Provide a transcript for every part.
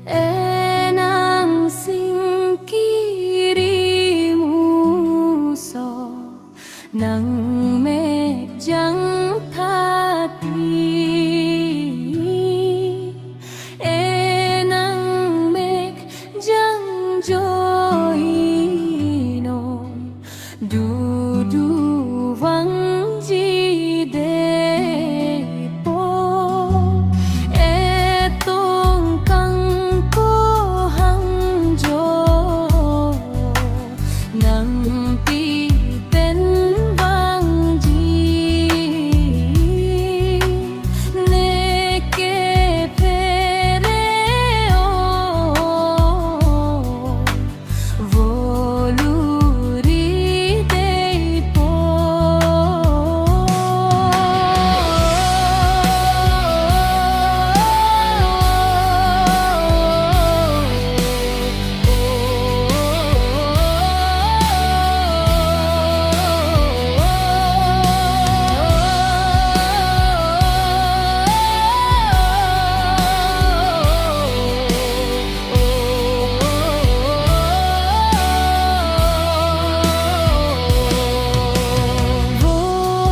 Enang singkirimu so nang mejang hati. Enang mejang joino dudu vang ji depo. Etong kang ko hang jo nang pi ten vang ji ne ke phere o voluri dei po.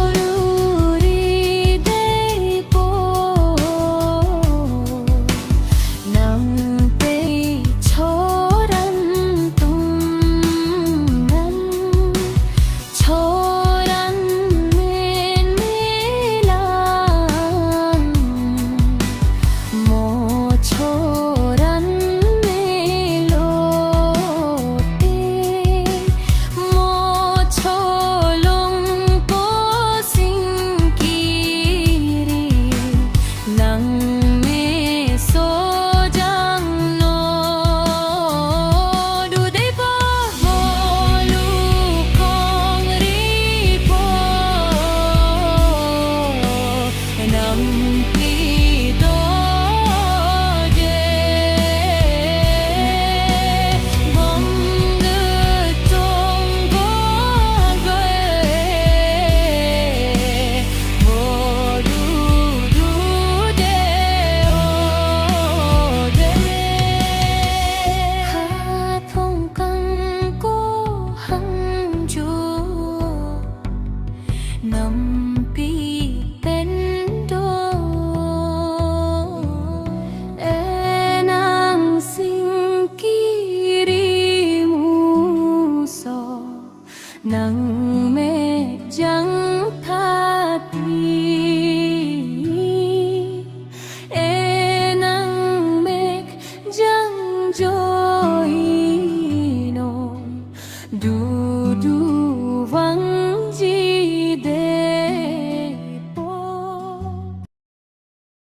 Voluri dei po nang pei choran tumnan choran men melang mo choran melote mo cholong ko singkiri nang me sojang no du dei po volu kong ri po nang pi do je bom ge tong go gue vô du du de o de ha phong căng cô hăng chu nằm pi ten do enang singkirimu so nang mejang hati. Enang mejang joino dudu